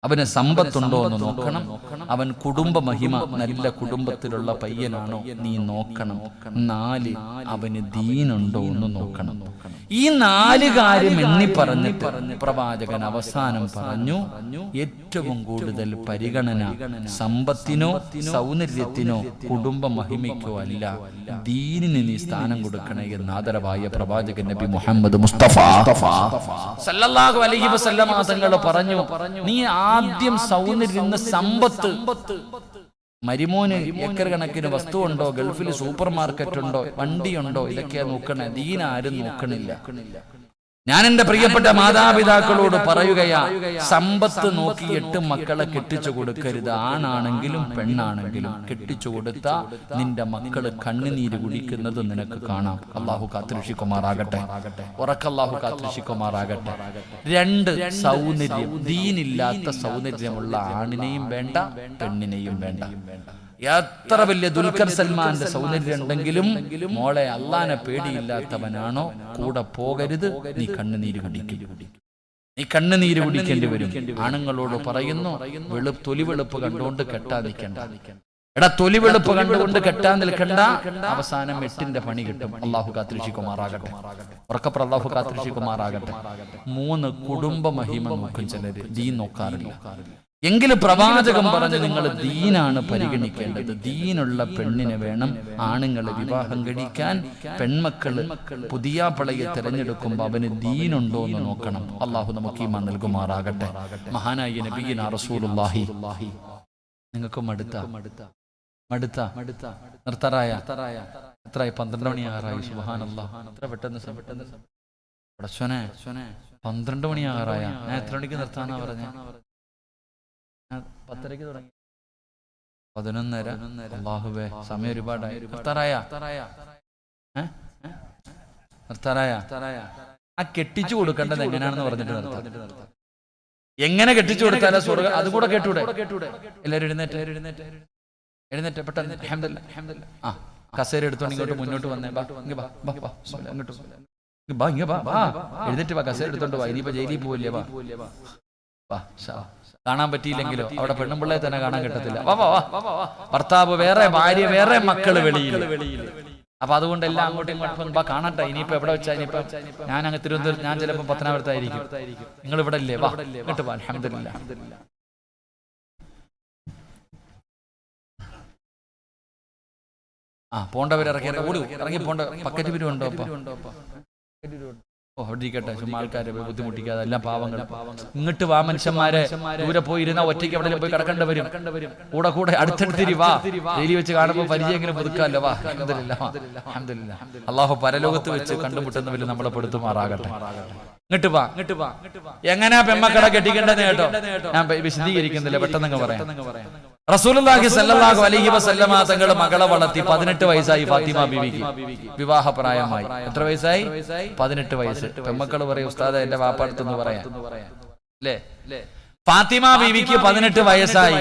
അവന് സമ്പത്തുണ്ടോ എന്ന് നോക്കണം. അവൻ കുടുംബ മഹിമ, നല്ല കുടുംബത്തിലുള്ള പയ്യനാണോ നീ നോക്കണം. 4 അവന് ദീനുണ്ടോ എന്ന് നോക്കണം. ഈ 4 കാര്യം എണ്ണി പറഞ്ഞിട്ട് പ്രവാചകൻ അവസാനം പറഞ്ഞു, ഏറ്റവും കൂടുതൽ പരിഗണന സമ്പത്തിനോ സൗന്ദര്യത്തിനോ കുടുംബ മഹിമയ്ക്കോ അല്ല, ദീനിന് നീ സ്ഥാനം കൊടുക്കണേ എന്ന് ആദരവായ പ്രവാചകൻ നബി മുഹമ്മദ് മുസ്തഫ സല്ലല്ലാഹു അലൈഹി വസല്ലം തങ്ങൾ പറഞ്ഞു, നീ ആദ്യം സൗന്ദര്യം, സമ്പത്ത്. മരിമോന് ഏക്കർ കണക്കിന് വസ്തു ഉണ്ടോ, ഗൾഫിൽ സൂപ്പർ മാർക്കറ്റ് ഉണ്ടോ, വണ്ടിയുണ്ടോ, ഇതൊക്കെയാ നോക്കണേ. ദീൻ ആരും നോക്കണില്ല. ഞാൻ എന്റെ പ്രിയപ്പെട്ട മാതാപിതാക്കളോട് പറയുകയാ, സമ്പത്ത് നോക്കിയിട്ട് മക്കളെ കെട്ടിച്ചു കൊടുക്കരുത്. ആണാണെങ്കിലും പെണ്ണാണെങ്കിലും കെട്ടിച്ചു കൊടുത്താ നിന്റെ മക്കള് കണ്ണുനീര് കുടിക്കുന്നത് നിനക്ക് കാണാം. അള്ളാഹു കാത്തുരക്ഷിക്കുമാറാകട്ടെ, ഉറക്കല്ലാഹു കാത്തുരക്ഷിക്കുമാറാകട്ടെ. 2 സൗന്ദര്യം. ദീനില്ലാത്ത സൗന്ദര്യമുള്ള ആണിനെയും വേണ്ട, പെണ്ണിനെയും വേണ്ട. എത്ര വലിയ ദുൽഖർ സൽമാന്റെ സൗന്ദര്യം ഉണ്ടെങ്കിലും മോളെ അള്ളാനെ പേടിയില്ലാത്തവനാണോ കൂടെ പോകരുത്. നീ കണ്ണുനീര് കുടിക്കേണ്ടി വരും. ആണുങ്ങളോട് പറയുന്നു, തൊലിവെളുപ്പ് കണ്ടുകൊണ്ട് കെട്ടാൻ നിൽക്കണ്ട. എടാ, തൊലിവെളുപ്പ് കണ്ടുകൊണ്ട് കെട്ടാൻ നിൽക്കണ്ട. അവസാനം 8ന്റെ പണി കിട്ടും. അള്ളാഹു കാത്തുരക്ഷിക്കുമാറാകട്ടെ, ഉറക്കപ്പുറം അള്ളാഹു കാത്തുരക്ഷിക്കുമാറാകട്ടെ. 3 കുടുംബ മഹിമ നോക്കും ചിലര്, ദീൻ നോക്കാറില്ല. എങ്കിലും പ്രവാചകൻ പറഞ്ഞു, നിങ്ങൾ ദീനാണ് പരിഗണിക്കേണ്ടത്. ദീനുള്ള പെണ്ണിനെ വേണം ആണുങ്ങളെ വിവാഹം കഴിക്കാൻ. പെൺമക്കള് പുതിയ പളയെ തിരഞ്ഞെടുക്കുമ്പോൾ അവന് ദീനുണ്ടോ എന്ന് നോക്കണം. അള്ളാഹു നമുക്ക് ഈമാൻ നൽകുമാറാകട്ടെ. മഹാനായ നബിയിനാ റസൂലുള്ളാഹി. നിങ്ങൾക്ക് മടുത്ത നിർത്താറായ എത്രയായി? 12 മണിയാറായി. സുബ്ഹാനല്ലാഹ്, എത്ര പെട്ടെന്ന് 12 മണിയാറായ. ഞാൻ എത്ര മണിക്ക് നിർത്താനാ പറഞ്ഞ? 10:30 തുടങ്ങി. 11:30. അല്ലാഹുവേ, സമയം ഒരുപാടായി. നിർത്താറായ? ആ കെട്ടിച്ചു കൊടുക്കേണ്ടത് എങ്ങനെയാണെന്ന് പറഞ്ഞിട്ട് നിർത്താം. എങ്ങനെ കെട്ടിച്ചു കൊടുത്താലും സ്വർഗ്ഗം, അതും കൂടെ കേട്ടൂടെ? എല്ലാവരും എഴുന്നേറ്റ് പെട്ടെന്ന്. അൽഹംദുലില്ലാഹ്. ആ കസേര എടുത്തോണ്ട് ഇങ്ങോട്ട് മുന്നോട്ട് വന്നേ. എഴുന്നേറ്റ് വാ, കസേര എടുത്തോണ്ട് വാ. ഇനിയിപ്പോ ജയിലിൽ പോവില്ലേ? വാ. കാണാൻ പറ്റിയില്ലെങ്കിലോ അവിടെ പെണ്ണുമ്പിള്ളയെ തന്നെ കാണാൻ കിട്ടത്തില്ല. ഭർത്താവ് വേറെ, ഭാര്യ വേറെ, മക്കള് വെളിയിൽ. അപ്പൊ അതുകൊണ്ട് എല്ലാം അങ്ങോട്ടും ഇങ്ങോട്ടും കാണട്ടെ. ഇനിയിപ്പോ എവിടെ വെച്ചാ? ഇനിയിപ്പോ ഞാൻ അങ്ങ് തിരുവനന്തപുരം, ഞാൻ ചിലപ്പോ പത്തനാപുരത്തായിരിക്കും. നിങ്ങൾ ഇവിടെ ഇല്ലേ? വാ ഇങ്ങോട്ട് വാ. അൽഹംദുലില്ലാഹ്. പോണ്ടവർ ഇറങ്ങി പോണ്ട. പക്കറ്റ് പിരിവുണ്ടോ? അവിടെ ഇരിക്കട്ടെ, ചുമ്മാ ആൾക്കാരെ ബുദ്ധിമുട്ടിക്കാതെ. എല്ലാം പാവങ്ങൾ. ഇങ്ങോട്ട് വാ മനുഷ്യന്മാരെ. ദൂരെ പോയി ഇരുന്ന ഒറ്റയ്ക്ക് എവിടെ പോയി കിടക്കേണ്ടി വരും. കൂടെ അടുത്തടുത്തിരി വാ. ജയിലിൽ വെച്ച് കാണുമ്പോൾ പരിചയമെങ്കിലും പുതുക്കാമല്ലോ. വാ. അൽഹംദുലില്ലാഹ്. അല്ലാഹു പരലോകത്ത് വെച്ച് കണ്ടുമുട്ടുന്നവരിൽ നമ്മളെ പെടുത്തുമാറാകട്ടെ. ഇങ്ങോട്ട് വാ. എങ്ങനെയാ പെമ്മക്കളെ കെട്ടിക്കേണ്ടത് കേട്ടോ? ഞാൻ വിശദീകരിക്കുന്നില്ല, പെട്ടെന്ന് പറയാം. റസൂലുള്ളാഹി സ്വല്ലല്ലാഹു അലൈഹി വസല്ലമ തങ്ങൾ മകളെ വളർത്തി. 18 വയസ്സായി ഫാത്തിമ ബീവിക്ക്. വിവാഹ പ്രായമായി. എത്ര വയസ്സായി? 18 വയസ്സ്. പെമ്മക്കൾ പറയും, ഉസ്താദ് എന്റെ വാപ്പാടുത്തെന്ന് പറയാം അല്ലേ? ഫാത്തിമ ബീവിക്ക് 18 വയസ്സായി.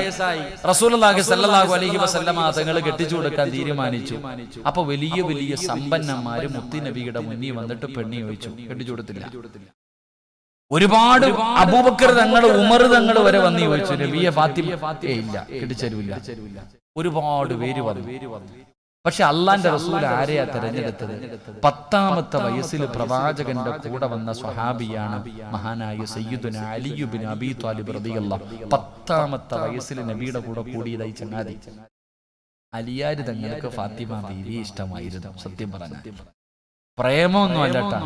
റസൂലുള്ളാഹി സ്വല്ലല്ലാഹു അലൈഹി വസല്ലമ തങ്ങൾ കെട്ടിച്ചു കൊടുക്കാൻ തീരുമാനിച്ചു. അപ്പൊ വലിയ സമ്പന്നന്മാര് മുത്തി നബിയുടെ മുന്നിൽ വന്നിട്ട് പെണ്ണി ചോദിച്ചു. കെട്ടിച്ചു കൊടുത്തില്ല. ഒരുപാട് അബൂബക്കർ തങ്ങൾ, ഉമർ തങ്ങൾ വരെ വന്ന് ചോദിച്ചു, നബിയെ ഫാത്തിമ ഇല്ല, കെട്ടിച്ചേരൂല്ല. ഒരുപാട് പേര് വന്നു. പക്ഷെ അള്ളാന്റെ റസൂൽ ആരെയാ തെരഞ്ഞെടുത്തത്? 10ാമത്തെ വയസ്സിൽ പ്രവാചകന്റെ കൂടെ വന്ന സ്വഹാബിയാണ് മഹാനായ സയ്യിദുനാ അലി ഇബ്നു അബീ ത്വാലിബ് റളിയല്ലാഹു. 10ാമത്തെ വയസ്സിൽ നബിയുടെ കൂടെ കൂടിയതായി ചങ്ങാതി. അലിയാര് തങ്ങൾക്ക് ഫാത്തിമ ബീവി ഇഷ്ടമായിരുന്നു. സത്യം പറഞ്ഞ പ്രേമൊന്നും അല്ലട്ടാ.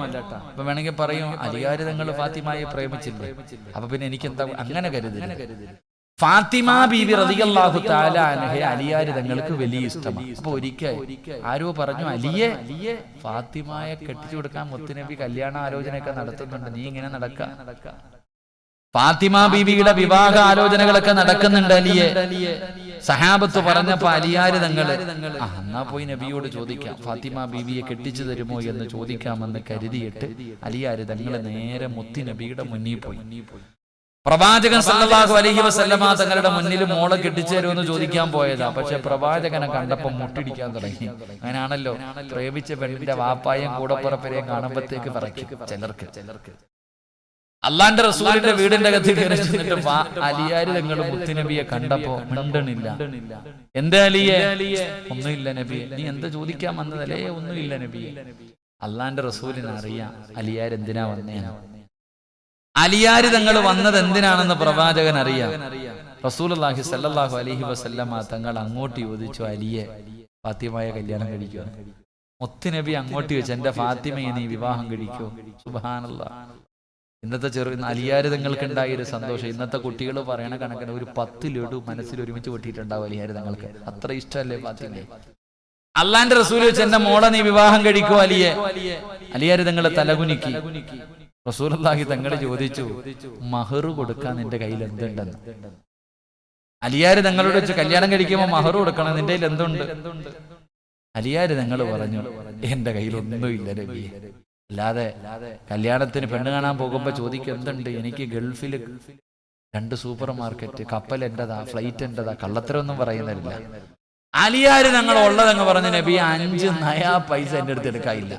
അപ്പൊ വേണമെങ്കിൽ പറയും, അലിയാര് തങ്ങൾ ഫാത്തിമയെ പ്രേമിച്ചില്ലേ? അപ്പൊ പിന്നെ എനിക്കെന്താ? അങ്ങനെ കരുതരുത്. ഫാത്തിമ ബീവി റളിയല്ലാഹു തആല അൻഹ അലിയാര് തങ്ങൾക്ക് വലിയ ഇഷ്ടമാണ്. അപ്പൊ ഒരിക്കൽ ആരോ പറഞ്ഞു, അലിയെ ഫാത്തിമയെ കെട്ടിച്ചു കൊടുക്കാൻ മുത്തുനബി കല്യാണ ആലോചനയൊക്കെ നടത്തുന്നുണ്ട്, നീ ഇങ്ങനെ നടക്ക? ഫാത്തിമ ബീവിയുടെ വിവാഹ ആലോചനകളൊക്കെ നടക്കുന്നുണ്ട് അലിയെ. സഹാബത്ത് പറഞ്ഞപ്പോ അലിയാര് തങ്ങള്, എന്നാ പോയി നബിയോട് ചോദിക്കാം, ഫാത്തിമ ബീവിയെ കെട്ടിച്ചു തരുമോ എന്ന് ചോദിക്കാമെന്ന് കരുതിയിട്ട് അലിയാര് തങ്ങള് നേരെ മുത്തി നബിയുടെ മുന്നിൽ പോയി. പ്രവാചകൻ സല്ലല്ലാഹു അലൈഹി വസല്ലമ തങ്ങളുടെ മുന്നിൽ മോളെ കെട്ടിച്ചു തരുമെന്ന് ചോദിക്കാൻ പോയതാ. പക്ഷെ പ്രവാചകനെ കണ്ടപ്പോ മുട്ടിടിക്കാൻ തുടങ്ങി. അങ്ങനെയാണല്ലോ, പ്രേമിച്ച പെണ്ണിന്റെ വാപ്പായും കൂടപ്പുറപ്പരെയും കാണുമ്പോഴത്തേക്ക് പറയ്ക്കും ചിലർക്ക്. അള്ളാന്റെ റസൂലിന്റെ വീടിന്റെ അകത്ത് കയറി ചെന്നിട്ട് അലിയാര് തങ്ങൾ മുത്തുനബിയെ കണ്ടപ്പോ മിണ്ടണില്ല. എന്താ അലിയെ? ഒന്നുമില്ല നബിയെ. നീ എന്താ ചോദിക്കാൻ വന്നതല്ലേ? ഒന്നുമില്ല നബിയെ. അള്ളാന്റെ റസൂലിന് അറിയാം അലിയാർ എന്തിനാ വന്നേ. അലിയാര് തങ്ങൾ വന്നത് എന്തിനാണെന്ന് പ്രവാചകൻ അറിയാം. റസൂലുള്ളാഹി സ്വല്ലല്ലാഹു അലൈഹി വസല്ലമ തങ്ങൾ അങ്ങോട്ട് ചോദിച്ചു, അലിയെ ഫാത്തിമയെ കല്യാണം കഴിക്കുക. മുത്തുനബി അങ്ങോട്ട് ചോദിച്ചു, എന്റെ ഫാത്തിമയെ നീ വിവാഹം കഴിക്കോ? സുബ്ഹാനല്ലാഹ്. ഇന്നത്തെ അലിയാര് തങ്ങൾക്ക് ഉണ്ടായൊരു സന്തോഷം ഇന്നത്തെ കുട്ടികൾ പറയണ കണക്കിന് ഒരു 10 ലഡു മനസ്സിൽ ഒരുമിച്ച് പൊട്ടിയിട്ടുണ്ടാവും അലിയാര് തങ്ങൾക്ക്. അത്ര ഇഷ്ടമല്ലേ ഫാത്തിമയെ? അള്ളാന്റെ റസൂൽ വെച്ച് എന്റെ മോളെ നീ വിവാഹം കഴിക്കോ അലിയെ? അലിയാര് തങ്ങളെ തലകുനിക്കി. റസൂലുള്ളാഹി തങ്ങൾ ചോദിച്ചു, മഹർ കൊടുക്കാൻ നിന്റെ കയ്യിൽ എന്തുണ്ടെന്ന്. അലിയാര് തങ്ങളോട് വെച്ച് കല്യാണം കഴിക്കുമ്പോൾ മഹർ കൊടുക്കണം, നിന്റെ കയ്യിൽ എന്തുണ്ട്? അലിയാര് തങ്ങൾ പറഞ്ഞു, എന്റെ കയ്യിൽ ഒന്നുമില്ല നബിയെ. അല്ലാതെ കല്യാണത്തിന് പെണ്ണ് കാണാൻ പോകുമ്പോ ചോദിക്കും എന്തുണ്ട്? എനിക്ക് ഗൾഫിൽ 2 സൂപ്പർ മാർക്കറ്റ്, കപ്പൽ എന്റേതാ, ഫ്ലൈറ്റ് എന്റേതാ, കള്ളത്തരൊന്നും പറയുന്നില്ല. അലിയാര് തങ്ങൾ ഉള്ളതങ്ങ് പറഞ്ഞു, നബി 5 നയാ പൈസ എന്റെ അടുത്ത് എടുക്കാനില്ല.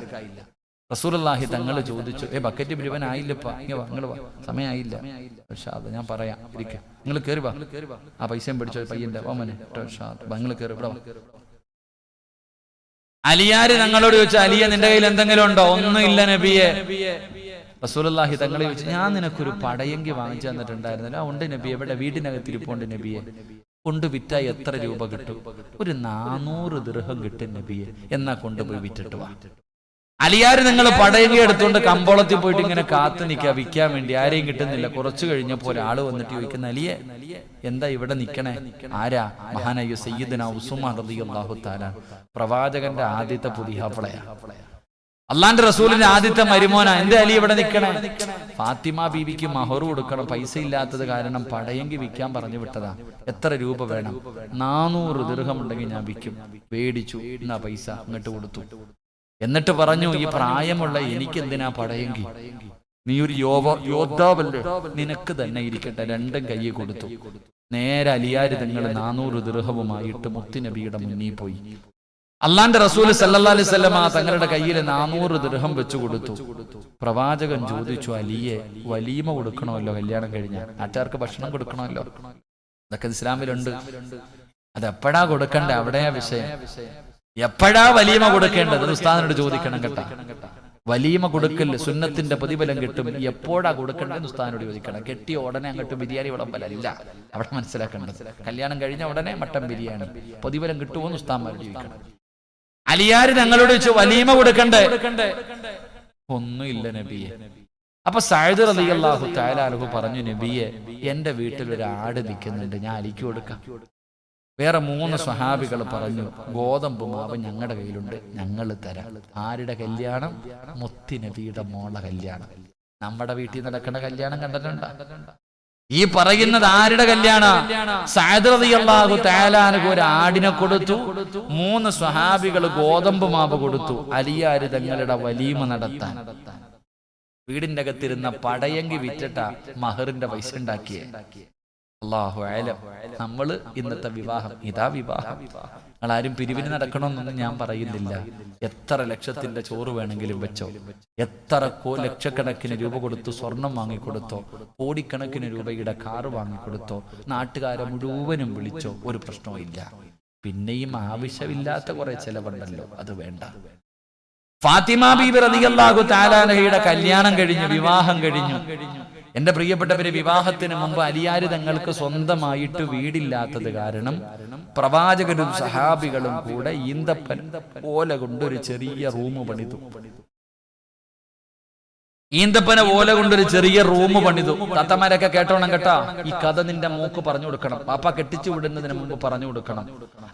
റസൂലുള്ളാഹി തങ്ങൾ ചോദിച്ചു, ബക്കറ്റ് പിരിവൻ ആയില്ലപ്പാ, നിങ്ങൾ വാ, സമയമായില്ല. ഞാൻ പറയാം, ഇരിക്ക, നിങ്ങൾ കയറി വാ, ആ പൈസയും പിടിച്ചോ പയ്യന്റെ ഓമനെ, നിങ്ങൾ കയറി ഇവിടെ വാ. അലിയാര് തങ്ങളോട് ചോദിച്ചു, അലിയ നിന്റെ കയ്യിൽ എന്തെങ്കിലും ഉണ്ടോ? ഒന്നുമില്ല നബിയെ. റസൂലുള്ളാഹി തങ്ങൾ ചോദിച്ചു, ഞാൻ നിനക്കൊരു പടയങ്കി വാങ്ങിച്ചു തന്നിട്ടുണ്ടായിരുന്നല്ലോ. ഉണ്ട് നബി. എവിടെ? വീടിനകത്ത് ഇരിപ്പുണ്ട് നബിയെ. കൊണ്ട് വിറ്റായി എത്ര രൂപ കിട്ടും? ഒരു 400 ദിർഹം കിട്ടും നബിയെ. എന്നാ കൊണ്ടുപോയി വിറ്റിട്ട് വാ. അലിയാര് നിങ്ങൾ പടയങ്കി എടുത്തുകൊണ്ട് കമ്പോളത്തിൽ പോയിട്ട് ഇങ്ങനെ കാത്തു നിൽക്കുക വിൽക്കാൻ വേണ്ടി. ആരെയും കിട്ടുന്നില്ല. കുറച്ചു കഴിഞ്ഞപ്പോ ഒരാള് വന്നിട്ട് ചോദിക്കുന്ന, അലിയെ എന്താ ഇവിടെ നിക്കണേ? ആരാ? മഹാനായ സയ്യിദുനാ ഉസ്മാൻ റളിയല്ലാഹു തആല, പ്രവാചകന്റെ ആദ്യത്തെ പുതിയാപ്ലയാ, അള്ളാന്റെ റസൂലിന്റെ ആദ്യത്തെ മരുമോനാ. എന്താ അലി ഇവിടെ നിക്കണേ? ഫാത്തിമ ബീവിക്ക് മഹർ കൊടുക്കണം, പൈസ ഇല്ലാത്തത് കാരണം പടയങ്കി വിൽക്കാൻ പറഞ്ഞു വിട്ടതാ. എത്ര രൂപ വേണം? 400 ദിർഹം ഉണ്ടെങ്കിൽ ഞാൻ വിൽക്കും. മേടിച്ചു. എന്നാ പൈസ അങ്ങോട്ട് കൊടുത്തു. എന്നിട്ട് പറഞ്ഞു, ഈ പ്രായമുള്ള എനിക്ക് എന്തിനാ പടയെങ്കിൽ? നീ ഒരു യോദ്ധാവല്ലേ, നിനക്ക് തന്നെ ഇരിക്കട്ടെ. 2 കൈ കൊടുത്തു. നേരെ അലിയാര് തങ്ങൾ 400 ദിർഹവുമായിട്ട് മുത്തുനബിയുടെ മുന്നിൽ പോയി. അള്ളാന്റെ റസൂൽ സല്ലല്ലാഹു അലൈഹി വസല്ലമ തങ്ങളുടെ കയ്യിൽ 400 ദിർഹം വെച്ചു കൊടുത്തു. പ്രവാചകൻ ചോദിച്ചു, അലിയെ വലീമ കൊടുക്കണമല്ലോ കല്യാണം കഴിഞ്ഞ, നാട്ടുകാർക്ക് ഭക്ഷണം കൊടുക്കണമല്ലോ, ഇതൊക്കെ ഇസ്ലാമിലുണ്ട്. അതെപ്പോഴാ കൊടുക്കണ്ടേ? അവിടെയാ വിഷയം. എപ്പോഴാ വലീമ കൊടുക്കേണ്ടത്? ഉസ്താദിനോട് ചോദിക്കണം കേട്ടാ. വലീമ കൊടുക്കൽ സുന്നത്തിന്റെ പ്രതിഫലം കിട്ടും. എപ്പോഴാ കൊടുക്കേണ്ടത് ഉസ്താദിനോട് ചോദിക്കണം. കെട്ടിയ ഉടനെ അങ്ങോട്ട് ബിരിയാണി വിളമ്പലല്ല, അവിടെ മനസ്സിലാക്കേണ്ടത്. കല്യാണം കഴിഞ്ഞ ഉടനെ മട്ടൻ ബിരിയാണി പ്രതിഫലം കിട്ടുമോന്ന് ഉസ്താദ്മാരോട് ചോദിക്കണം. അലിയാര് ഞങ്ങളോട് ചോദിച്ചു, വലീമ കൊടുക്കണ്ടേ? ഒന്നുമില്ല നബിയെ. അപ്പൊ സഅദ് റളിയല്ലാഹു തആല അൻഹു പറഞ്ഞു, നബിയെ എന്റെ വീട്ടിൽ ഒരു ആട് നിൽക്കുന്നുണ്ട്, ഞാൻ അലിക്ക് കൊടുക്കാം. വേറെ 3 സ്വഹാബികൾ പറഞ്ഞു, ഗോതമ്പ് മാവ് ഞങ്ങളുടെ കയ്യിലുണ്ട്, ഞങ്ങൾ തരാം. ആരുടെ കല്യാണം? മുത്തുനബിയുടെ മോളെ കല്യാണം. നമ്മുടെ വീട്ടിൽ നടക്കുന്ന കല്യാണം കണ്ടിട്ടുണ്ടോ? ഈ പറയുന്നത് ആരുടെ കല്യാണം? സഅദ് റളിയല്ലാഹു തആല അൻഹു ഒരു ആടിനെ കൊടുത്തു. 3 സ്വഹാബികൾ ഗോതമ്പ് മാവ് കൊടുത്തു, അലിയാര് തങ്ങളുടെ വലീമ നടത്താൻ. വീടിന്റെ അകത്തിരുന്ന പടയങ്കി വിറ്റിട്ട മഹറിന്റെ പൈസ ഉണ്ടാക്കിയേ. അല്ലാഹു അഅലം. നമ്മള് ഇന്നത്തെ വിവാഹം, ഇതാ വിവാഹം. നിങ്ങളാരും പിരിവിന് നടക്കണമെന്നൊന്നും ഞാൻ പറയുന്നില്ല. എത്ര ലക്ഷത്തിന്റെ ചോറ് വേണമെങ്കിലും വെച്ചോ, എത്ര ലക്ഷക്കണക്കിന് രൂപ കൊടുത്തു സ്വർണം വാങ്ങിക്കൊടുത്തോ, കോടിക്കണക്കിന് രൂപയുടെ കാറ് വാങ്ങിക്കൊടുത്തോ, നാട്ടുകാരെ മുഴുവനും വിളിച്ചോ, ഒരു പ്രശ്നവും ഇല്ല. പിന്നെയും ആവശ്യമില്ലാത്ത കുറെ ചെലവുണ്ടല്ലോ, അത് വേണ്ട. ഫാത്തിമ ബീബി റളിയല്ലാഹു തആല അൻഹയുടെ കല്യാണം കഴിഞ്ഞു, വിവാഹം കഴിഞ്ഞു. എന്റെ പ്രിയപ്പെട്ടവരെ, വിവാഹത്തിന് മുമ്പ് അലിയാര് തങ്ങൾക്ക് സ്വന്തമായിട്ട് വീടില്ലാത്തത് കാരണം പ്രവാചകരും സഹാബികളും കൂടെ ഈന്തപ്പന ഓല കൊണ്ടൊരു ചെറിയ റൂം പണിതു. ഈന്തപ്പന ഓല കൊണ്ടൊരു ചെറിയ റൂം പണിതു. താത്തമാരൊക്കെ കേട്ടോണം കേട്ടാ. ഈ കഥ നിന്റെ മോക്ക് പറഞ്ഞു കൊടുക്കണം, പാപ്പ കെട്ടിച്ചു വിടുന്നതിന് മുമ്പ് പറഞ്ഞു കൊടുക്കണം.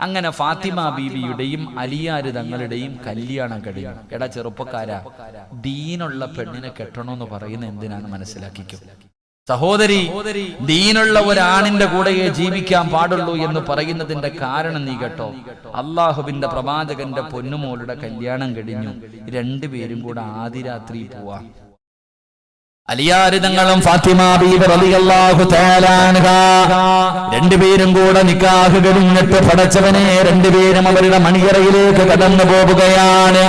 അങ്ങനെ ഫാത്തിമ ബീവിയുടെയും അലിയാര് തങ്ങളുടെയും കല്യാണം കഴിഞ്ഞു. എടാ ചെറുപ്പക്കാരാ, ദീനുള്ള പെണ്ണിനെ കെട്ടണമെന്ന് പറയുന്ന എന്തിനാന്ന് മനസ്സിലാക്കിക്കും. സഹോദരി, ദീനുള്ള ഒരാണിന്റെ കൂടെയേ ജീവിക്കാൻ പാടുള്ളൂ എന്ന് പറയുന്നതിന്റെ കാരണം നീ കേട്ടോ. അള്ളാഹുവിന്റെ പ്രവാചകന്റെ പൊന്നുമോളുടെ കല്യാണം കഴിഞ്ഞു. 2 പേരും കൂടെ ആദിരാത്രി പോവാ. അലിയാർ തങ്ങളും ഫാത്തിമ ബീവി റളിയല്ലാഹു തആല അൻഹാ രണ്ടുപേരും കൂടെ നിക്കാഹ് കഴിഞ്ഞിട്ട് പടച്ചവനെ രണ്ടുപേരും അവരുടെ മണിയറയിലേക്ക് കടന്നു പോവുകയാണ്.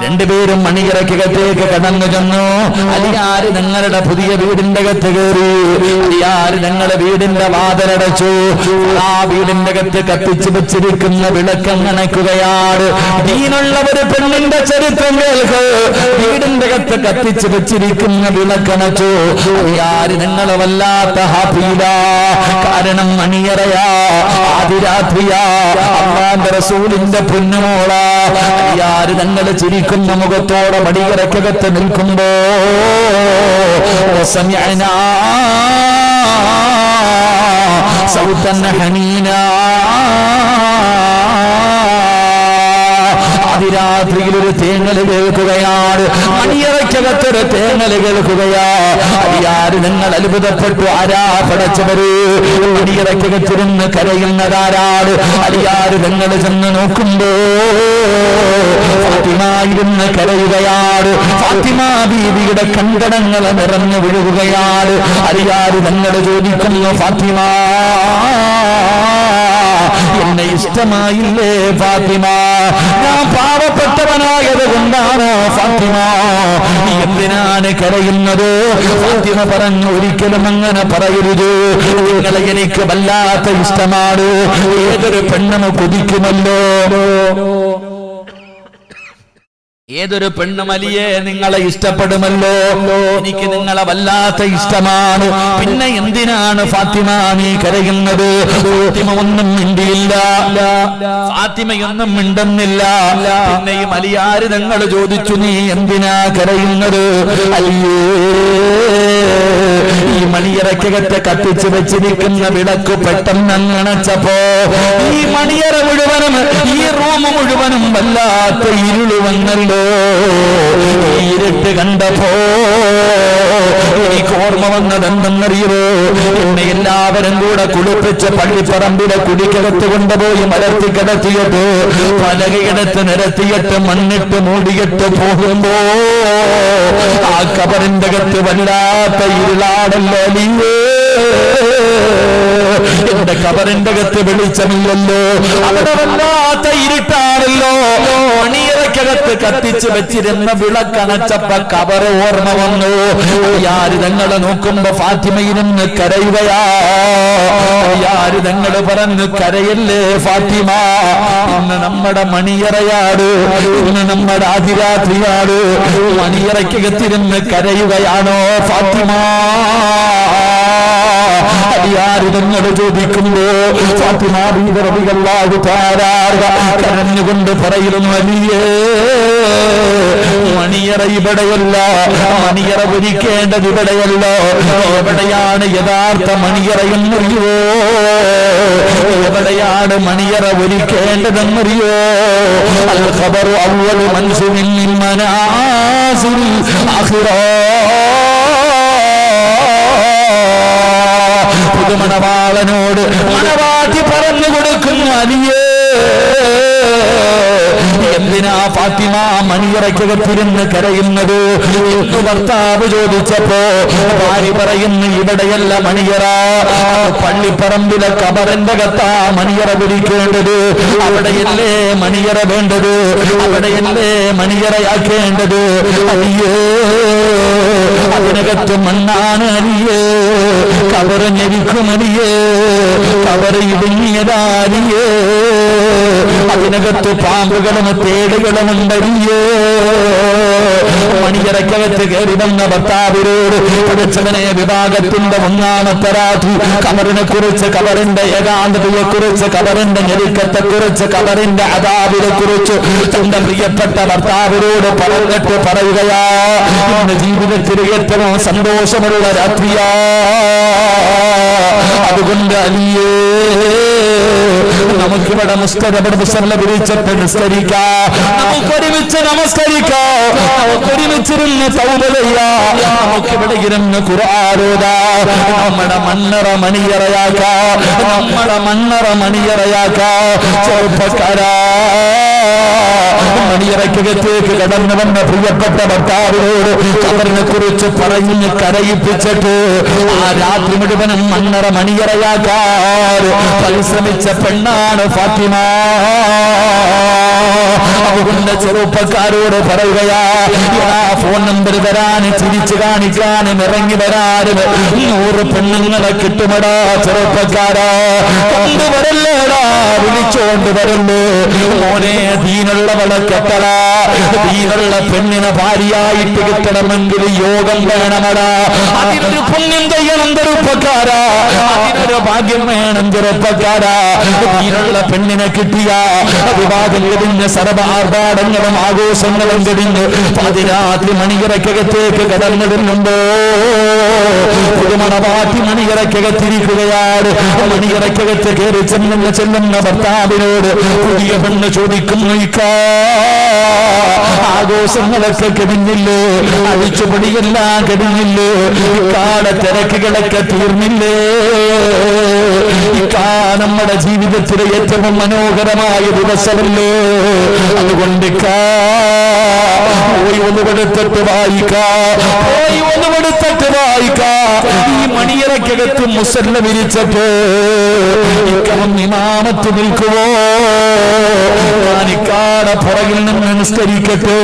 രണ്ടുപേരും മണിയറയ്ക്കകത്തേക്ക് കടന്നു ചെന്നു. അലിയാർ തങ്ങളുടെ പുതിയ വീടിന്റെ അകത്ത് കയറി. അലിയാർ തങ്ങളുടെ വീടിന്റെ വാതിലടച്ചു. ആ വീടിന്റെ അകത്ത് കത്തിച്ചു വെച്ചിരിക്കുന്ന വിളക്കം നനയ്ക്കുകയാണ്. ദീനുള്ള ഒരു പെണ്ണിന്റെ ചരിത്രം കേൾക്കൂ. വീടിന്റെ അകത്ത് കത്തിച്ചു വെച്ചിരിക്കുന്ന വിളക്ക് ാര് നിങ്ങൾ വല്ലാത്ത ഹാപ്പിയില. കാരണം മണിയറയാ, ആദിരാത്രിയാ, അല്ലാഹുവിന്റെ റസൂലിന്റെ പൊന്നുമോള. യാര് നിങ്ങൾ ചിരിക്കുന്ന മുഖത്തോടെ മണിയറയ്ക്കകത്ത് നിൽക്കുമ്പോ സമയനാ സൗതൻ ഹനീനാ. അതിരാത്രിയിൽ ഒരു തേങ്ങൽ കേൾക്കുകയാണ്. മണിയറയ്ക്കകത്തൊരു തേങ്ങൽ കേൾക്കുകയാ. അലിയാര് നിങ്ങൾ അത്ഭുതപ്പെട്ടു. ആരാ പടച്ചവര്? മണിയറയ്ക്കകത്തിരുന്ന് കരയുന്നതാരാണ്? അലിയാര് നിങ്ങൾ ചെന്ന് നോക്കുമ്പോ ഫാത്തിമ ഇരുന്ന് കരയുകയാണ്. ഫാത്തിമ ബീവിയുടെ കങ്കണങ്ങൾ നിറഞ്ഞു വീഴുകയാണ്. അലിയാര് നിങ്ങൾ ചോദിക്കുന്നു, ഫാത്തിമ എന്നെ ഇഷ്ടമായില്ലേ ഫാത്തിമ? ഞാൻ പാവപ്പെട്ടവനായത് കൊണ്ടാണോ ഫാത്തിമ നീ എന്തിനാണ് കരയുന്നത്? ഫാത്തിമ പറഞ്ഞു, ഒരിക്കലും അങ്ങനെ പറയരുത്. നിങ്ങളെ എനിക്ക് വല്ലാത്ത ഇഷ്ടമാണ്. ഏതൊരു പെണ്ണും കൊതിക്കുമല്ലോ. ഏതൊരു പെണ്ണുമലിയെ നിങ്ങളെ ഇഷ്ടപ്പെടുമല്ലോ. എനിക്ക് നിങ്ങളെ വല്ലാത്ത ഇഷ്ടമാണ്. പിന്നെ എന്തിനാണ് ഫാത്തിമ നീ കരയുന്നത്? ഫാത്തിമ ഒന്നും മിണ്ടിയില്ല. ഫാത്തിമയൊന്നും മിണ്ടുന്നില്ല. പിന്നെയും അലിയാര് നിങ്ങൾ ചോദിച്ചു, നീ എന്തിനാ കരയുന്നത്? അയ്യേ, ഈ മണിയറയ്ക്കകത്ത് കത്തിച്ചു വെച്ചിരിക്കുന്ന വിളക്ക് പെട്ടെന്ന് അണച്ചപ്പോ ഈ മണിയറ മുഴുവനും, ഈ റൂം മുഴുവനും വല്ലാത്ത ഇരുള് വന്നല്ലോ. ഇരുട്ട് കണ്ടപ്പോ എനിക്ക് ഓർമ്മ വന്നത് എന്തെന്നറിയുമോ? എന്നെ എല്ലാവരും കൂടെ കുളിപ്പിച്ച് പള്ളിപ്പറമ്പിലെ കുടിക്കകത്ത് കൊണ്ടുപോയി മലർത്തി കിടത്തിയിട്ട് പലകയെടുത്ത് നിരത്തിയിട്ട് മണ്ണിട്ട് മൂടിയിട്ട് പോകുമ്പോ ആ കബറിന്റെ അകത്ത് വല്ലാത്ത ഇരുളാടല്ലോ. എന്റെ കബറിന്റെ അകത്ത് വെളിച്ചമില്ലല്ലോ. അവിടെ വല്ലാത്ത ഇരുട്ടാണല്ലോ. മണിയറയ്ക്കകത്ത് കത്തിച്ചു വെച്ചിരുന്ന വിളക്കണച്ചപ്പ കബറ് ഓർമ്മ വന്നു. യാര് തങ്ങളെ നോക്കുമ്പോ ഫാത്തിമയിരുന്ന് കരയുകയാ. യാര് തങ്ങള് പറഞ്ഞു, കരയല്ലേ ഫാത്തിമ, ഇന്ന് നമ്മുടെ മണിയറയാണ്, ഇന്ന് നമ്മുടെ അതിരാത്രിയാണ്. മണിയറയ്ക്കകത്തിരുന്ന് കരയുകയാണോ ഫാത്തിമ? അലിയാര് തങ്ങൾ ചോദിക്കുമ്പോ ഫാത്തിമ ബീവി റളിയല്ലാഹു തആല കരഞ്ഞുകൊണ്ട് പറയുന്നു, അലിയേ, മണിയറ ഇവിടെയല്ല, മണിയറ ഒരുക്കേണ്ടത് ഇവിടെയല്ല. എവിടെയാണ് യഥാർത്ഥ മണിയറ എന്നറിയോ? എവിടെയാണ് മണിയറ ഒരുക്കേണ്ടതെന്നറിയോ? അൽ ഖബറു അവ്വലു മൻസിലിൻ മിൻ മനാസിൽ ആഖിറ. പുതുമണവാളനോട് മണവാട്ടി പറഞ്ഞു കൊടുക്കുന്നു, അലിയേ, എന്തിനാ ഫാത്തിമ മണിയറയ്ക്കകത്തിരുന്ന് കരയുന്നത് എന്ന് ഭർത്താവ് ചോദിച്ചപ്പോ ഭാര്യ പറയുന്നു, ഇവിടെയല്ല മണിയറ, പള്ളിപ്പറമ്പിലെ കബറിന്റെ അകത്താ മണിയറ പിടിക്കേണ്ടത്. അവിടെയല്ലേ മണിയറ വേണ്ടത്, അവിടെയല്ലേ മണിയറയാക്കേണ്ടത്. അലിയേ, അതിനകത്ത് മണ്ണാണ് അലിയേ, കബറ് ഞെരിക്കും അലിയേ, കബറ് ഇടുങ്ങിയതാലിയേ, അതിനകത്ത് പാമ്പുകളും തേടുകളും ഉണ്ടറിയേ. മണിയറയ്ക്കകത്ത് കയറി വന്ന ഭർത്താവിനോട് പഠിച്ചവനെ വിഭാഗത്തിന്റെ ഒന്നാമത്തെ രാത്രി കബറിനെ കുറിച്ച്, കബറിന്റെ ഏകാന്തതയെ കുറിച്ച്, കബറിന്റെ ഞെരുക്കത്തെ കുറിച്ച്, കബറിന്റെ അദാബിനെ കുറിച്ച് തന്റെ പ്രിയപ്പെട്ട ഭർത്താവിനോട് പറഞ്ഞിട്ട് പറയുകയാ, ഇന്ന് ജീവിതത്തിൽ ഏറ്റവും സന്തോഷമുള്ള രാത്രിയാ. അതുകൊണ്ട് അലിയേ, നമുക്കിവിടെ മുസ്തഖബർസല്ല വിരിച്ചിട്ട് നിസ്കരിക്കാം, നമുക്കൊരുമിച്ച് നമസ്കരിക്കാം, നമുക്കൊരുമിച്ചിരുന്ന് തൗബ ചെയ്യാം, നമുക്കിവിടെ ഇരുന്ന് ഖുർആൻ ഓതാം. നമ്മുടെ മണ്ണറ മണിയറയാക്കാം, നമ്മുടെ മണ്ണറ മണിയറയാക്കാം. ചെറുപ്പക്കാരാ, മണിയറയ്ക്കകത്തേക്ക് കടന്നു വന്ന പ്രിയപ്പെട്ട ഭർത്താവിനോട് ഖബറിനെ കുറിച്ച് പറഞ്ഞ് കരയിപ്പിച്ചിട്ട് ആ രാത്രി മുഴുവനും മണ്ണറ മണിയറയാക്കാൻ പരിശ്രമിച്ച പെണ്ണാണ് ഫാത്തിമ. അതുകൊണ്ട് ചെറുപ്പക്കാരോട് പറയുകയാ, ഫോൺ നമ്പർ തരാൻ, ചിരിച്ചു കാണിക്കാനും ഇറങ്ങി വരാനും 100 പെണ്ണുങ്ങളെ കിട്ടുമടാ ചെറുപ്പക്കാരാ. കൊണ്ടുവരല്ലേടാ, വിളിച്ചോണ്ട് വരല്ലേ മോനെ. ദീനുള്ളവളെ കെട്ടടാ, ദീനുള്ള പെണ്ണിനെ ഭാര്യയായിട്ട് കിട്ടണമെങ്കിൽ യോഗം വേണമടാ. അതിനൊരു പുണ്യം ചെയ്യണം ചെറുപ്പക്കാരാ, അതിനൊരു ഭാഗ്യം വേണം ചെറുപ്പക്കാരാ. ദീനുള്ള പെണ്ണിനെ കിട്ടിയ വിവാഹം കഴിഞ്ഞ് സർവ ആർഭാടങ്ങളും ആഘോഷങ്ങളും കഴിഞ്ഞ് പാതിരാത്രി മണിയറയ്ക്കകത്തേക്ക് കടന്നിടുന്നുണ്ടോ പുതുമണവാട്ടി മണിയറയ്ക്കകത്തിരിക്കുകയാണ്. മണിയറയ്ക്കകത്ത് കയറി ചെല്ലുന്ന ഭർത്താവിനോട് പുതിയ പെണ്ണ് ചോദിക്കുന്നു, ആഘോഷങ്ങളൊക്കെ കഴിഞ്ഞില്ലേ, അഴിച്ചുപൊടിയെല്ലാം കഴിഞ്ഞില്ലേ, ഇക്കാല തിരക്കുകളൊക്കെ തീർന്നില്ലേ, നമ്മുടെ ജീവിതത്തിലെ ഏറ്റവും മനോഹരമായ ദിവസമല്ലേ, അതുകൊണ്ട് പോയി ഒന്നുപെടുത്തിട്ട് വായിക്കാം, പോയി ഒന്നുപെടുത്തിട്ട് വായിക്കാം. ഈ മണിയറയ്ക്കകത്ത് മുസല്ല വിരിച്ചിട്ട് ഇമാമത്ത് നിൽക്കുവോ, ഞാനിക്കാടെ പുറകിൽ നിന്ന് നിസ്കരിക്കട്ടെ,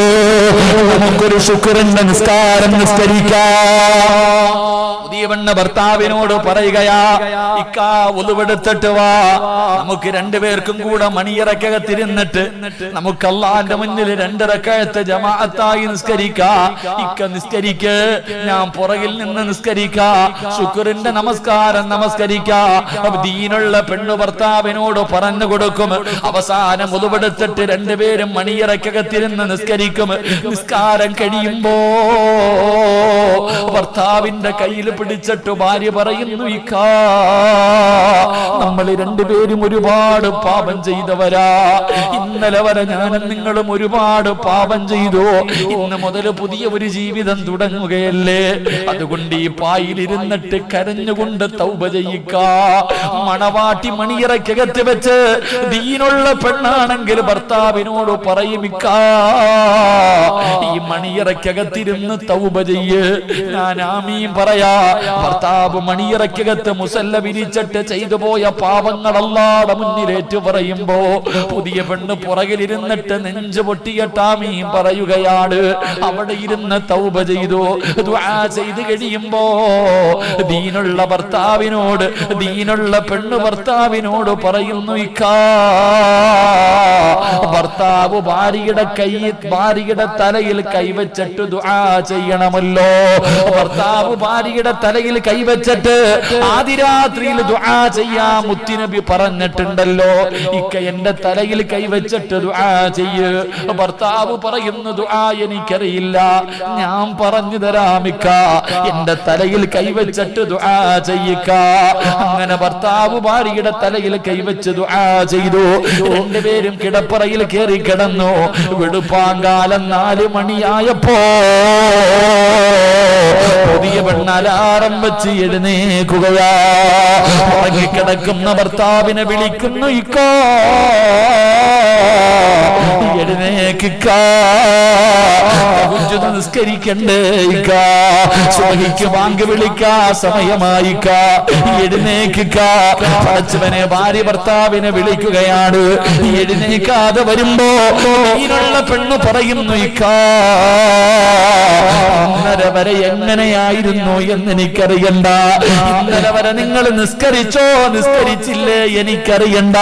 നമുക്കൊരു ശുക്രന്റെ നിസ്കാരം നിസ്കരിക്കാം. പുതിയ പെണ്ണ് ഭർത്താവിനോട് പറയുകയാ, ഇക്കാ ഒലുവെടുത്തിട്ട് വാ, നമുക്ക് രണ്ടുപേർക്കും കൂടെ മണിയറക്കകത്തിരുന്നിട്ട് നമുക്ക് അല്ലാഹുവിന്റെ മുന്നിൽ 2 റക്അത്ത് ജമാഅത്തായി നിസ്കരിക്കാം. ഇക്ക നിസ്കരിക്ക്, ഞാൻ പുറകിൽ നിന്ന് നിസ്കരിക്കാം, ശുക്രിന്റെ നമസ്കാരം നമസ്കരിക്കാം. ദീനുള്ള പെണ്ണു ഭർത്താവിനോട് പറഞ്ഞു കൊടുക്കും. അവസാനം ഒലുവെടുത്തിട്ട് രണ്ടുപേരും മണിയറക്കകത്തിരുന്ന് നിസ്കരിക്കും. നിസ്കാരം കഴിയുമ്പോ ഭർത്താവിന്റെ കയ്യിൽ പിടിച്ചിട്ട് ഭാര്യ പറയുന്നു, ഇക്കാ നമ്മൾ രണ്ടുപേരും ഒരുപാട് പാപം ചെയ്തവരാ, ഇന്നലെ വരെ ഞാനും നിങ്ങളും ഒരുപാട് പാപം ചെയ്തു, ഇന്ന് മുതൽ പുതിയ ഒരു ജീവിതം തുടങ്ങുകയല്ലേ, അതുകൊണ്ട് ഈ പായിലിരുന്നിട്ട് കരഞ്ഞുകൊണ്ട് തൗബ ചെയ്യിക്ക. മണവാട്ടി മണിയറയ്ക്കകത്ത് വെച്ച് ദീനുള്ള പെണ്ണാണെങ്കിൽ ഭർത്താവിനോട് പറയുമിക്ക, ഈ മണിയറയ്ക്കകത്തിരുന്ന് തൗബ ചെയ്യ്, ഞാൻ ആമീൻ പറയാ. ഭർത്താവ് മണിയറയ്ക്കകത്ത് മുസല്ല വിരിച്ചിട്ട് ചെയ്തു പോയ പാപങ്ങളല്ലാതെ മുന്നിലേറ്റു പറയുമ്പോ പുതിയ പെണ്ണ് പുറകിലിരുന്നിട്ട് നെഞ്ചു പൊട്ടിയട്ടാമീൻ പറയുകയാണ്. അവിടെ ഇരുന്ന് തൗബ ചെയ്തു, ദുആ ചെയ്ത് കഴിയുമ്പോ ദീനുള്ള ഭർത്താവിനോട്, ദീനുള്ള പെണ്ണ് ഭർത്താവിനോട് പറയുന്നു, ഇക്കാ ഭർത്താവ് ഭാര്യയുടെ തലയിൽ കൈവച്ചിട്ട് ദുആ ചെയ്യണമല്ലോ. ഭർത്താവ് ഭാര്യയുടെ തലയിൽ കൈവച്ചിട്ട് ആദിരാത്രിയിൽ ദുആ ചെയ്യാൻ മുത്തുനബി പറഞ്ഞിട്ടുണ്ടല്ലോ. ഇക്ക എന്റെ തലയിൽ കൈവച്ചിട്ട് ദുആ ചെയ്യ്. ഭർത്താവ് പറയുന്നു, ദുആ എനിക്കറിയില്ല, ഞാൻ പറഞ്ഞു തരാമിക്ക, എന്റെ തലയിൽ കൈവച്ചിട്ട് ദുആ ചെയ്യിക്ക. അങ്ങനെ ഭർത്താവ് ഭാര്യയുടെ തലയിൽ കൈവച്ച് ദുആ ചെയ്തു. രണ്ടുപേരും കിടപ്പറയിൽ കയറി കിടന്നു. വെളുപ്പാങ്കാലം 4 മണിയായപ്പോ പുതിയ പെണ്ണ് അലാറം വെച്ച് എഴുന്നേക്കുകയാ. ഉറങ്ങിക്കിടക്കുന്ന ഭർത്താവിനെ വിളിക്കുന്നു, ഇക്കാ എഴുന്നേക്കിക്ക, നിസ്കരിക്കണ്ടേ ഇക്ക, സുബഹിക്ക് ബാങ്ക് വിളിക്കാ സമയമായിക്ക, എഴുന്നേക്കിക്ക. പടച്ചവനെ ഭാര്യ ഭർത്താവിനെ വിളിക്കുകയാണ്. എഴുന്നേക്കാതെ വരുമ്പോ ഇതിനുള്ള പെണ്ണ് പറയുന്നു, ഇക്ക ഇന്നലെ വരെ എങ്ങനെയായിരുന്നു എന്ന് എനിക്കറിയണ്ട, ഇന്നലെ വരെ നിങ്ങൾ നിസ്കരിച്ചോ നിസ്കരിച്ചില്ലേ എനിക്കറിയണ്ട,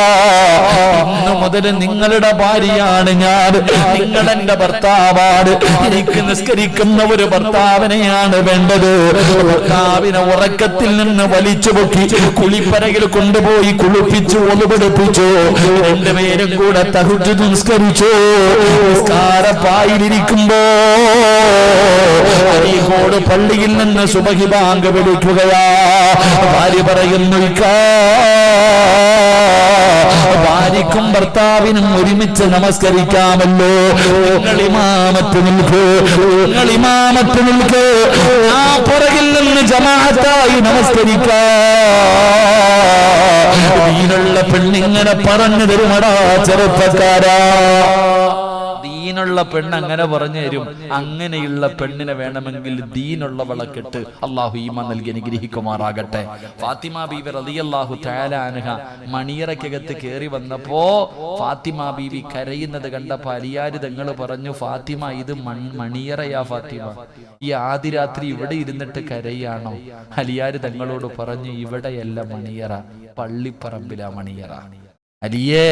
ഇന്നു മുതൽ നിങ്ങളുടെ ഭാര്യയാണ് ഞാൻ, നിങ്ങൾ എന്റെ ഭർത്താവാണ്, എനിക്ക് നിസ്കരിക്കുന്ന ഒരു ഭർത്താവിനെയാണ് വേണ്ടത്. ഭർത്താവിനെ ഉറക്കത്തിൽ നിന്ന് വലിച്ചു പൊക്കി കുളിപ്പരകിൽ കൊണ്ടുപോയി കുളിപ്പിച്ചു, ഒലുപെടുപ്പിച്ചു. രണ്ടുപേരും കൂടെ തഹജ്ജുദ് നിസ്കരിച്ചു. നിസ്കാരപ്പായിലിരിക്കുമ്പോ അരീക്കോട് പള്ളിയിൽ നിന്ന് സുബഹി ബാങ്ക് വിളിക്കുകയാ. ഭാര്യ പറയുന്നു, ഭാര്യയ്ക്കും ഭർത്താവിനും ഒരുമിച്ച് നമസ്കരിക്കാമല്ലോ. നിങ്ങൾ ഇമാമത്ത് നിൽക്കൂ, നിങ്ങൾ ഇമാമത്ത് നിൽക്കൂ, ആ പുറകിൽ നിന്ന് ജമാഅത്തായി നമസ്കരിക്കാ. ദീനുള്ള പെണ്ണിങ്ങനെ പറഞ്ഞു തരുമടാ ചെറുപ്പക്കാരാ. ദീനുള്ള പെണ്ണ് അങ്ങനെ പറഞ്ഞു തരും. അങ്ങനെയുള്ള പെണ്ണിനെ വേണമെങ്കിൽ ദീനുള്ളവളെ കെട്ട്. അള്ളാഹു ഈമാൻ നൽകി അനുഗ്രഹിക്കുമാറാകട്ടെ. ഫാത്തിമ ബീവി റളിയല്ലാഹു തആല അൻഹ മണിയറക്കകത്ത് കയറി വന്നപ്പോ ഫാത്തിമ ബീവി കരയുന്നത് കണ്ടപ്പോ അലിയാര് തങ്ങൾ പറഞ്ഞു, ഫാത്തിമ ഇത് മണിയറയാ ഫാത്തിമ, ഈ ആദിരാത്രി ഇവിടെ ഇരുന്നിട്ട് കരയാണോ? അലിയാര് തങ്ങളോട് പറഞ്ഞു, ഇവിടെയല്ല മണിയറ, പള്ളിപ്പറമ്പിലാ മണിയറ. അലിയേ,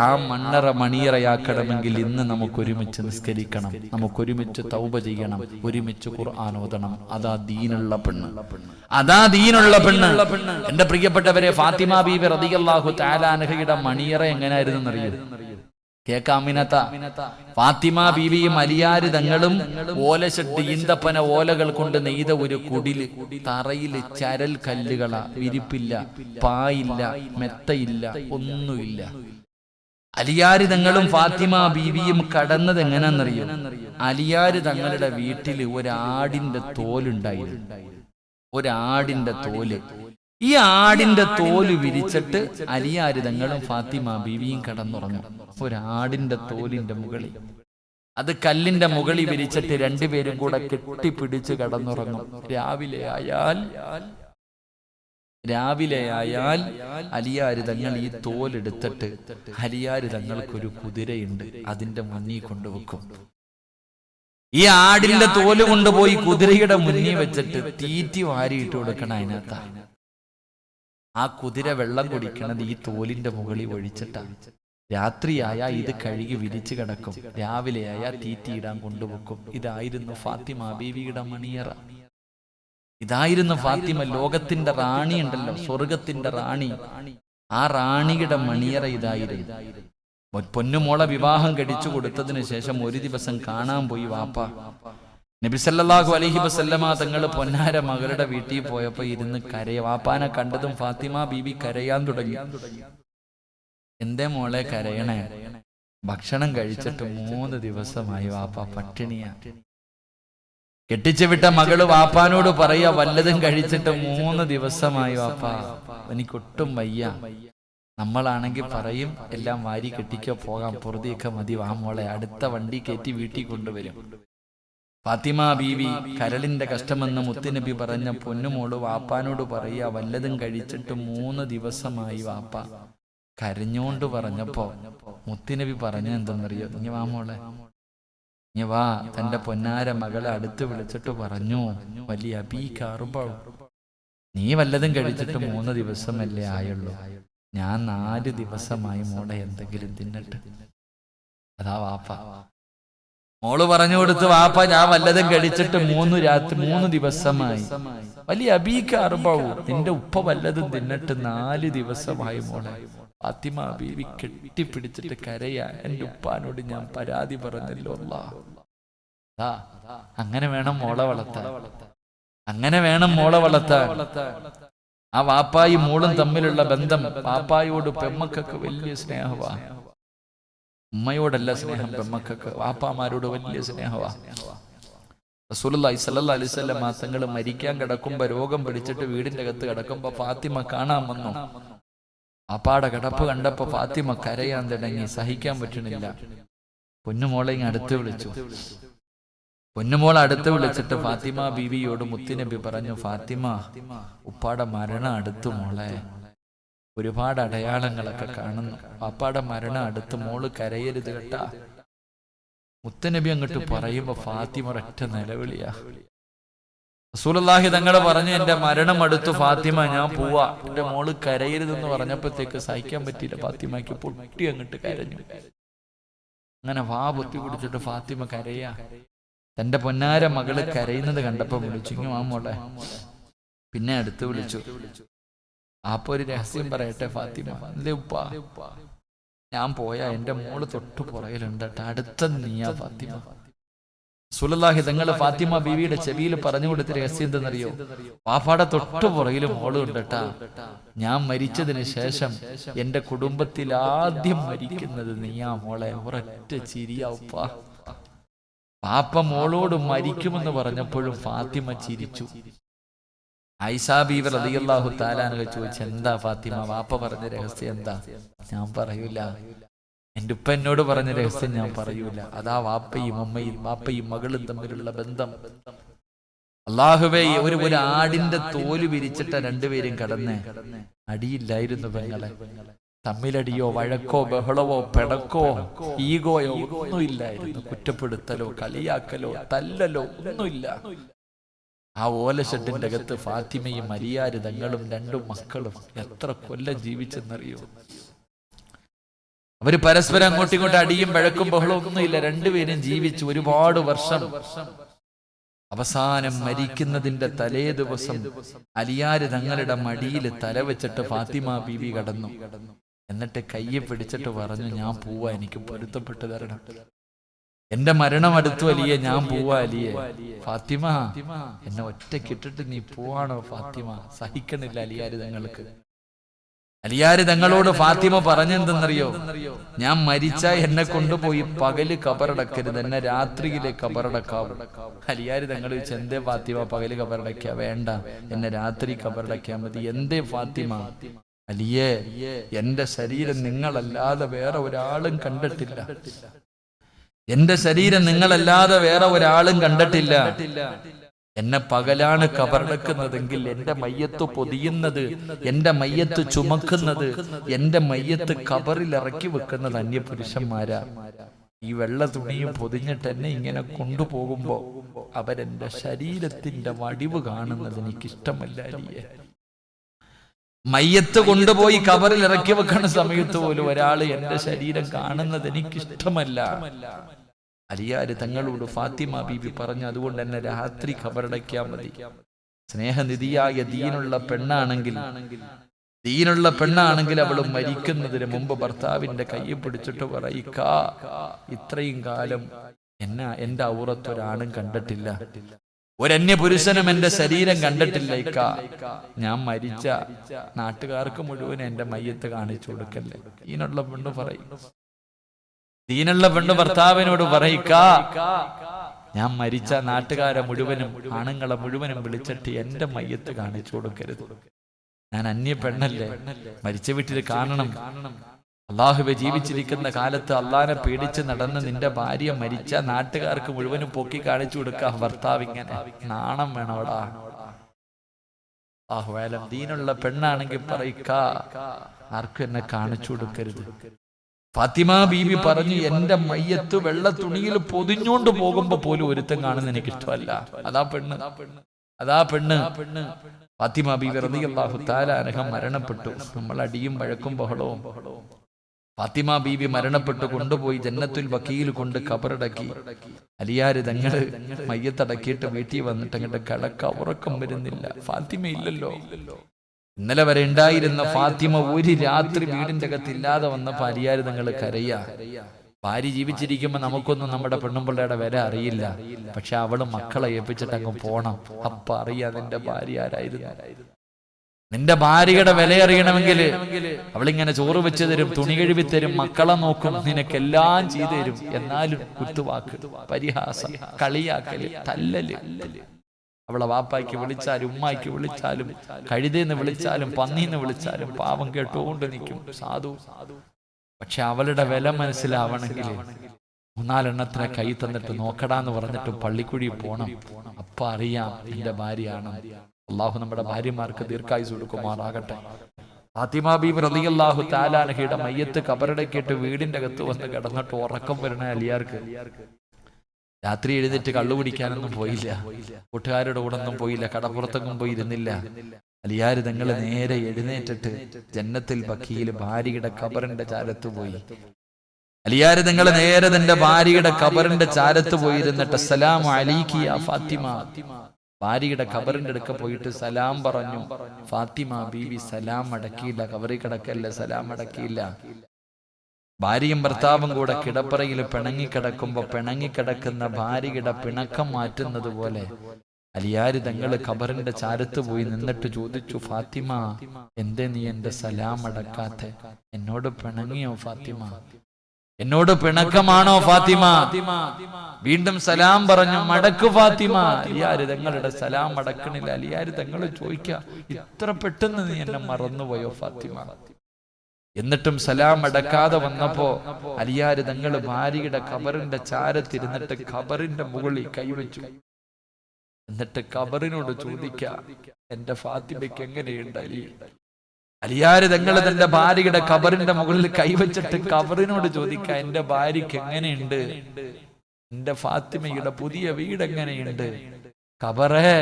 ആ മണ്ണറ മണിയറയാക്കണമെങ്കിൽ ഇന്ന് നമുക്ക് ഒരുമിച്ച് നിസ്കരിക്കണം, നമുക്കൊരുമിച്ച് തൗബ ചെയ്യണം, ഒരുമിച്ച് ഖുർആൻ ഓതണം. അതാ ദീനുള്ള പെണ്ണ്, അതാ ദീനുള്ള പെണ്ണ്. എന്റെ പ്രിയപ്പെട്ടവരെ, ഫാത്തിമ ബീവി റളിയല്ലാഹു തആല അൻഹയുടെ മണിയറ എങ്ങനെയായിരുന്നു എന്നറിയോ? കേക്കാമിനത്ത ഫാത്തിമ ബീവിയും അലിയാര് തങ്ങളും ഓലശെട്ട് ഈന്തപ്പന ഓലകൾ കൊണ്ട് നെയ്ത ഒരു കുടില്. തറയില് ചരൽ കല്ലുകളാ, വിരിപ്പില്ല, പായില്ല, മെത്തയില്ല, ഒന്നുമില്ല. അലിയാര് തങ്ങളും ഫാത്തിമ ബീവിയും കടന്നത് എങ്ങനെയാണെന്നറിയോ? അലിയാര് തങ്ങളുടെ വീട്ടില് ഒരാടിന്റെ തോലുണ്ടായിരുന്നു, ഒരാടിന്റെ തോല്. ഈ ആടിന്റെ തോല് വിരിച്ചിട്ട് അലിയാര് തങ്ങളും ഫാത്തിമ ബീവിയും കടന്നുറങ്ങും. ഒരാടിന്റെ തോലിന്റെ മുകളിൽ, അത് കല്ലിന്റെ മുകളിൽ വിരിച്ചിട്ട് രണ്ടുപേരും കൂടെ കെട്ടിപ്പിടിച്ച് കടന്നുറങ്ങും. രാവിലെ ആയാൽ അലിയാര് തങ്ങൾ ഈ തോലെടുത്തിട്ട് അലിയാര് തങ്ങൾക്കൊരു കുതിരയുണ്ട്, അതിന്റെ മുന്നിൽ കൊണ്ടുവെക്കും. ഈ ആടിന്റെ തോല് കൊണ്ടുപോയി കുതിരയുടെ മുന്നിൽ വെച്ചിട്ട് തീറ്റി വാരിയിട്ട് കൊടുക്കണം. അതിനകത്ത് ആ കുതിര വെള്ളം കുടിക്കണത് ഈ തോലിന്റെ മുകളിൽ ഒഴിച്ചിട്ടാണ്. രാത്രിയായ ഇത് കഴുകി വിരിച്ചു കിടക്കും, രാവിലെയായ തീറ്റിയിടാൻ കൊണ്ടുവെക്കും. ഇതായിരുന്നു ഫാത്തിമ ബീവിയുടെ മണിയറ. ഇതായിരുന്നു ഫാത്തിമ. ലോകത്തിന്റെ റാണി ഉണ്ടല്ലോ, സ്വർഗത്തിന്റെ റാണി, ആ റാണിയുടെ മണിയറ ഇതായിരുന്നു. പൊന്നുമോളെ വിവാഹം കഴിച്ചു കൊടുത്തതിന് ശേഷം ഒരു ദിവസം കാണാൻ പോയി വാപ്പ. നബി സല്ലല്ലാഹു അലൈഹി വസല്ലമ തങ്ങൾ പൊന്നാര മകളുടെ വീട്ടിൽ പോയപ്പോ ഇരുന്ന് വാപ്പാനെ കണ്ടതും ഫാത്തിമ ബീവി കരയാൻ തുടങ്ങി. എന്തേ മോളെ കരയണേ? ഭക്ഷണം കഴിച്ചിട്ട് 3 ദിവസമായി വാപ്പ പട്ടിണിയാ. കെട്ടിച്ചു വിട്ട മകള് വാപ്പാനോട് പറയാ, വല്ലതും കഴിച്ചിട്ട് 3 ദിവസമായി വാപ്പ, എനിക്കൊട്ടും വയ്യ. നമ്മളാണെങ്കിൽ പറയും, എല്ലാം വാരി കെട്ടിക്കോ, പോകാം, പൊറുതിയൊക്കെ മതി, വാ മോളെ, അടുത്ത വണ്ടി കയറ്റി വീട്ടിൽ കൊണ്ടുവരും. ഫാത്തിമ ബീവി കരളിന്റെ കഷ്ടമെന്ന് മുത്തുനബി പറഞ്ഞ പൊന്നുമോള് വാപ്പാനോട് പറയാ, വല്ലതും കഴിച്ചിട്ട് 3 ദിവസമായി വാപ്പ. കരഞ്ഞോണ്ട് പറഞ്ഞപ്പോ മുത്തുനബി പറഞ്ഞ എന്തെന്നറിയോ? ഇനി വാ മോളെ, ഇനി വാ. തന്റെ പൊന്നാര മകളെ അടുത്ത് വിളിച്ചിട്ട് പറഞ്ഞു, വലിയ അബീകാറുബാവും, നീ വല്ലതും കഴിച്ചിട്ട് 3 ദിവസമല്ലേ ആയുള്ളൂ, ഞാൻ 4 ദിവസമായി മോളെ എന്തെങ്കിലും തിന്നിട്ട്. അതാ വാപ്പ. മോള് പറഞ്ഞു കൊടുത്ത്, വാപ്പ ഞാൻ വല്ലതും കഴിച്ചിട്ട് 3 ദിവസമായി. വലിയ അബീകാറുബാവും, നിന്റെ ഉപ്പ വല്ലതും തിന്നിട്ട് 4 ദിവസമായി മോളെ. ഫാത്തിമ ബീവി കെട്ടിപ്പിടിച്ചിട്ട് കരയാ, എന്റെ ഉപ്പാനോട് ഞാൻ പരാതി പറഞ്ഞല്ലോ അല്ലാഹ്. അങ്ങനെ വേണം മോളെ വളർത്താൻ, അങ്ങനെ വേണം മോളെ വളർത്താൻ. ആ വാപ്പായി മോളും തമ്മിലുള്ള ബന്ധം, വാപ്പായോട് പെമ്മക്കൊക്കെ വലിയ സ്നേഹവാ, ഉമ്മയോടല്ല സ്നേഹം പെമ്മക്കൊക്കെ, വാപ്പാമാരോട് വലിയ സ്നേഹവാ. റസൂലുള്ളാഹി സ്വല്ലല്ലാഹു അലൈഹി വസല്ലം തങ്ങൾ മരിക്കാൻ കിടക്കുമ്പോ, രോഗം പിടിച്ചിട്ട് വീടിന്റെ അകത്ത് കിടക്കുമ്പോ ഫാത്തിമ കാണാൻ വന്നു. വാപ്പാടെ കിടപ്പ് കണ്ടപ്പോ ഫാത്തിമ കരയാൻ തുടങ്ങി, സഹിക്കാൻ പറ്റണില്ല. പൊന്നുമോളെ ഇങ്ങ് അടുത്ത് വിളിച്ചു. പൊന്നുമോളെ അടുത്ത് വിളിച്ചിട്ട് ഫാത്തിമ ബീവിയോട് മുത്തുനബി പറഞ്ഞു, ഫാത്തിമ, ഉപ്പാടെ മരണം അടുത്തു മോളെ, ഒരുപാട് അടയാളങ്ങളൊക്കെ കാണുന്നു, പാപ്പാടെ മരണം അടുത്ത്, മോള് കരയരുത് കേട്ടാ. മുത്തുനബി അങ്ങോട്ട് പറയുമ്പോ ഫാത്തിമ ഒരൊറ്റ നിലവിളിയാ. റസൂലുള്ളാഹി തങ്ങൾ പറഞ്ഞു, എന്റെ മരണം അടുത്തു ഫാത്തിമ, ഞാൻ പോവാ, എന്റെ മോള് കരയരുതെന്ന് പറഞ്ഞപ്പോഴത്തേക്ക് സഹിക്കാൻ പറ്റിയില്ല. ഫാത്തിമയ്ക്ക് പൊട്ടി അങ്ങോട്ട് കരഞ്ഞു. അങ്ങനെ വാ പൊത്തി പിടിച്ചിട്ട് ഫാത്തിമ കരയാ. തന്റെ പൊന്നാര മകള് കരയുന്നത് കണ്ടപ്പോ വിളിച്ചു, ഇങ്ങ് വാ മോളെ. പിന്നെ അടുത്ത് വിളിച്ചു. അപ്പൊ ഒരു രഹസ്യം പറയട്ടെ ഫാത്തിമ, അല്ലേ ഉപ്പ, ഞാൻ പോയാ എന്റെ മോള് തൊട്ടു പുറകിലുണ്ട്, അടുത്ത നീയാ ഫാത്തിമ. റസൂലുള്ളാഹി തങ്ങൾ ഫാത്തിമ ബീവിയുടെ ചെവിയിൽ പറഞ്ഞു കൊടുത്ത രഹസ്യം എന്തെന്നറിയോ? വാപ്പാടെ തൊട്ടു പുറകിലും മോളുണ്ട് കേട്ടാ. ഞാൻ മരിച്ചതിന് ശേഷം എന്റെ കുടുംബത്തിൽ ആദ്യം മരിക്കുന്നത് നീയാ മോളെ. ഒരൊറ്റ ചിരിയാ ഉപ്പ. പാപ്പ മോളോട് മരിക്കുമെന്ന് പറഞ്ഞപ്പോഴും ഫാത്തിമ ചിരിച്ചു. ആയിഷാ ബീവി റളിയല്ലാഹു തആല അൻഹ ചോദിച്ചു, എന്താ ഫാത്തിമ വാപ്പ പറഞ്ഞ രഹസ്യം എന്താ? ഞാൻ പറയൂല. എന്റെ ഉപ്പ എന്നോട് പറഞ്ഞ രഹസ്യം ഞാൻ പറയൂല. അതാ വാപ്പയും അമ്മയും വാപ്പയും മകളും തമ്മിലുള്ള ബന്ധം. അല്ലാഹുവേ, ഒരു ആടിന്റെ തോല് വിരിച്ചിട്ട രണ്ടുപേരും കടന്ന് അടിയില്ലായിരുന്നു പെങ്ങളെ. തമ്മിലടിയോ വഴക്കോ ബഹളവോ പിണക്കോ ഈഗോയോ ഒന്നുമില്ലായിരുന്നു. കുറ്റപ്പെടുത്തലോ കളിയാക്കലോ തല്ലലോ ഒന്നുമില്ല. ആ ഓലഷെഡിന്റെ അകത്ത് ഫാത്തിമയും അലിയാര് തങ്ങളും രണ്ടും മക്കളും എത്ര കൊല്ലം ജീവിച്ചെന്നറിയോ? അവര് പരസ്പരം അങ്ങോട്ടും ഇങ്ങോട്ടും അടിയും വഴക്കും ബഹളവും ഒന്നുമില്ല. രണ്ടുപേരും ജീവിച്ചു ഒരുപാട് വർഷം. അവസാനം മരിക്കുന്നതിന്റെ തലേ ദിവസം അലിയാര് തങ്ങളുടെ മടിയിൽ തല വെച്ചിട്ട് ഫാത്തിമ ബീവി കടന്നു. എന്നിട്ട് കയ്യെ പിടിച്ചിട്ട് പറഞ്ഞു, ഞാൻ പോവാ, എനിക്ക് പൊരുത്തപ്പെട്ട് തരണം. എന്റെ മരണം അടുത്തു അലിയെ, ഞാൻ പോവാ അലിയെ. ഫാത്തിമ, എന്നെ ഒറ്റക്കിട്ടിട്ട് നീ പോവാണോ ഫാത്തിമ? സഹിക്കണില്ല അലിയാര് തങ്ങൾക്ക്. അലിയാര് തങ്ങളോട് ഫാത്തിമ പറഞ്ഞെന്തെന്നറിയോ? ഞാൻ മരിച്ച എന്നെ കൊണ്ടുപോയി പകല് കബറടക്കരുത്, എന്നെ രാത്രിയിലെ കബറടക്കാവും. അലിയാര് തങ്ങൾ ചോദിച്ചു, എന്തേ ഫാത്തിമ പകല് കബറടക്ക? വേണ്ട, എന്നെ രാത്രി കബറടക്കാ മതി. എന്തേ ഫാത്തിമ? അലിയേ, എന്റെ ശരീരം നിങ്ങളല്ലാതെ വേറെ ഒരാളും കണ്ടിട്ടില്ല. എന്റെ ശരീരം നിങ്ങളല്ലാതെ വേറെ ഒരാളും കണ്ടിട്ടില്ല. എന്നെ പകലാണ് കബറടക്കുന്നതെങ്കിൽ എന്റെ മയ്യത്ത് പൊതിയുന്നത്, എന്റെ മയ്യത്ത് ചുമക്കുന്നത്, എന്റെ മയ്യത്ത് കബറിൽ ഇറക്കി വെക്കുന്നത് അന്യപുരുഷന്മാരാ. ഈ വെള്ള തുണിയും പൊതിഞ്ഞിട്ട് എന്നെ ഇങ്ങനെ കൊണ്ടുപോകുമ്പോ അവരെന്റെ ശരീരത്തിന്റെ വടിവ് കാണുന്നത് എനിക്കിഷ്ടമല്ല അലിയെ. മയ്യത്ത് കൊണ്ടുപോയി കബറിൽ ഇറക്കി വെക്കുന്ന സമയത്ത് പോലും ഒരാള് എന്റെ ശരീരം കാണുന്നത് എനിക്കിഷ്ടമല്ല. അലിയാര് തങ്ങളോട് ഫാത്തിമ ബീബി പറഞ്ഞു, അതുകൊണ്ട് എന്നെ രാത്രി ഖബറടയ്ക്കാ മതി. സ്നേഹനിധിയായ ദീനുള്ള പെണ്ണാണെങ്കിൽ അവള് മരിക്കുന്നതിന് മുമ്പ് ഭർത്താവിന്റെ കയ്യിൽ പിടിച്ചിട്ട് പറയിക്ക, ഇത്രയും കാലം എന്റെ ഔറത്തൊരാണും കണ്ടിട്ടില്ല, ഒരന്യ പുരുഷനും എന്റെ ശരീരം കണ്ടിട്ടില്ല. ഇക്ക, ഞാൻ മരിച്ച നാട്ടുകാർക്ക് മുഴുവൻ എന്റെ മയ്യത്ത് കാണിച്ചു കൊടുക്കല്ലേ. ഇതിനുള്ള പെണ്ണ് പറയും, ദീനുള്ള പെണ്ണ് ഭർത്താവിനോട് പറയിക്ക, ഞാൻ മരിച്ച നാട്ടുകാരെ മുഴുവനും ആണുങ്ങളെ മുഴുവനും വിളിച്ചിട്ട് എന്റെ മയ്യത്ത് കാണിച്ചു കൊടുക്കരുത്. ഞാൻ അന്യ പെണ്ണല്ലേ, മരിച്ച വീട്ടിൽ കാണണം. അള്ളാഹുവെ, ജീവിച്ചിരിക്കുന്ന കാലത്ത് അള്ളാനെ പേടിച്ച് നടന്ന് നിന്റെ ഭാര്യ മരിച്ച നാട്ടുകാർക്ക് മുഴുവനും പൊക്കി കാണിച്ചു കൊടുക്കാം. ഭർത്താവ് ഇങ്ങനെ നാണം വേണോടാ. ആഹ്വാലം ദീനുള്ള പെണ്ണാണെങ്കിൽ പറയിക്ക, ആർക്കും എന്നെ കാണിച്ചു കൊടുക്കരുത്. ഫാത്തിമ ബീബി പറഞ്ഞു, എന്റെ മയ്യത്ത് വെള്ള തുണിയിൽ പൊതിഞ്ഞോണ്ട് പോകുമ്പോ പോലും ഒരുത്തം കാണുന്ന എനിക്ക് ഇഷ്ടമല്ല. അതാ പെണ്ണ്. ഫാത്തിമ ബീബി റളിയല്ലാഹു തആല അൻഹ മരണപ്പെട്ടു. നമ്മൾ അടിയും വഴക്കും ബഹളവും. ഫാത്തിമ ബീബി മരണപ്പെട്ടു, കൊണ്ടുപോയി ജന്നത്തുൽ ബഖീൽ കൊണ്ട് കബറടക്കി. അലിയാര് തങ്ങള് മയ്യത്തടക്കിയിട്ട് വീട്ടിൽ വന്നിട്ട് അങ്ങോട്ട് കിടക്ക, ഉറക്കം വരുന്നില്ല. ഫാത്തിമ ഇല്ലല്ലോ. ഇന്നലെ വരെ ഉണ്ടായിരുന്ന ഫാത്തിമ ഒരു രാത്രി വീടിന്റെ അകത്ത് ഇല്ലാതെ വന്നപ്പോ അലിയാര് തങ്ങള് കരയാ. ഭാര്യ ജീവിച്ചിരിക്കുമ്പോ നമുക്കൊന്നും നമ്മുടെ പെണ്ണുമ്പിള്ളയുടെ വില അറിയില്ല. പക്ഷെ അവള് മക്കളെ ഏൽപ്പിച്ചിട്ട് അങ്ങ് പോണം. അപ്പ അറിയാ നിന്റെ ഭാര്യ ആരായിരുന്നു. നിന്റെ ഭാര്യയുടെ വില അറിയണമെങ്കിൽ അവളിങ്ങനെ ചോറ് വെച്ച് തരും, തുണി കഴുകി തരും, മക്കളെ നോക്കും, നിനക്കെല്ലാം ചെയ്തു തരും. എന്നാലും കുത്തുവാക്ക്, പരിഹാസം, കളിയാക്കല്, തല്ലല്. അവളെ വാപ്പായ്ക്ക് വിളിച്ചാലും ഉമ്മായ്ക്ക് വിളിച്ചാലും കഴുതേന്ന് വിളിച്ചാലും പന്നീന്ന് വിളിച്ചാലും പാവം കേട്ടുകൊണ്ട് നിൽക്കും, സാധു. പക്ഷെ അവളുടെ വില മനസ്സിലാവണമെങ്കിൽ 3-4 കൈ തന്നിട്ട് നോക്കടാന്ന് പറഞ്ഞിട്ട് പള്ളിക്കുഴി പോണം. അപ്പ അറിയാം എന്റെ ഭാര്യയാണ്. അള്ളാഹു നമ്മുടെ ഭാര്യമാർക്ക് ദീർഘായുസ് കൊടുക്കുമാറാകട്ടെ. ഫാത്തിമ ബീബി റളിയല്ലാഹു തആല അൻഹയുടെ മയ്യത്ത് കബറടക്കിയിട്ട് വീടിന്റെ അകത്ത് വന്ന് കിടന്നിട്ട് ഉറക്കം വരണ അലിയാർക്ക്. രാത്രി എഴുന്നേറ്റ് കള്ളു കുടിക്കാനൊന്നും പോയില്ല, കൂട്ടുകാരുടെ കൂടെ ഒന്നും പോയില്ല, കടപ്പുറത്തൊന്നും പോയിരുന്നില്ല. അലിയാര് തങ്ങള് നേരെ എഴുന്നേറ്റിട്ട് ജന്നത്തുൽ ബഖീൽ ഭാര്യയുടെ ഖബറിന്റെ ചാരത്ത് പോയി. അലിയാര് തങ്ങള് നേരെ തന്റെ ഭാര്യയുടെ ഖബറിന്റെ ചാരത്ത് പോയിരുന്നിട്ട് അസ്സലാമു അലൈകി യാ ഫാത്തിമ, ഭാര്യയുടെ ഖബറിന്റെ അടുക്ക പോയിട്ട് സലാം പറഞ്ഞു. ഫാത്തിമ ബീവി സലാം അടക്കിയില്ല, ഖബറിൽ കിടക്കല്ല, സലാം അടക്കിയില്ല. ഭാര്യയും ഭർത്താവും കൂടെ കിടപ്പറയിൽ പിണങ്ങിക്കിടക്കുമ്പോ പിണങ്ങിക്കിടക്കുന്ന ഭാര്യയുടെ പിണക്കം മാറ്റുന്നത് പോലെ അലിയാര് തങ്ങള് ഖബറിന്റെ ചാരത്ത് പോയി നിന്നിട്ട് ചോദിച്ചു, ഫാത്തിമ എന്തേ നീ എന്റെ സലാം അടക്കാത്തെ? എന്നോട് പിണങ്ങിയോ ഫാത്തിമ? എന്നോട് പിണക്കമാണോ ഫാത്തിമ? വീണ്ടും സലാം പറഞ്ഞു, മടക്കു ഫാത്തിമ. അലിയാര് തങ്ങളുടെ സലാം അടക്കണില്ല. അലിയാര് തങ്ങൾ ചോദിക്ക, ഇത്ര പെട്ടെന്ന് നീ എന്നെ മറന്നുപോയോ ഫാത്തിമ? എന്നിട്ടും സലാം അടക്കാതെ വന്നപ്പോ അലിയാര് തങ്ങൾ ഭാര്യയുടെ ഖബറിന്റെ ചാരത്തിരുന്നിട്ട് ഖബറിന്റെ മുകളിൽ കൈവച്ചു. എന്നിട്ട് ഖബറിനോട് ചോദിക്ക, എന്റെ ഫാത്തിമയ്ക്ക് എങ്ങനെയുണ്ട് അലി? അലിയാര് തങ്ങൾ തന്റെ ഭാര്യയുടെ ഖബറിന്റെ മുകളിൽ കൈവച്ചിട്ട് ഖബറിനോട് ചോദിക്ക, എന്റെ ഭാര്യയ്ക്ക് എങ്ങനെയുണ്ട്? എന്റെ ഫാത്തിമയുടെ പുതിയ വീട് എങ്ങനെയുണ്ട്? ഖബറേ,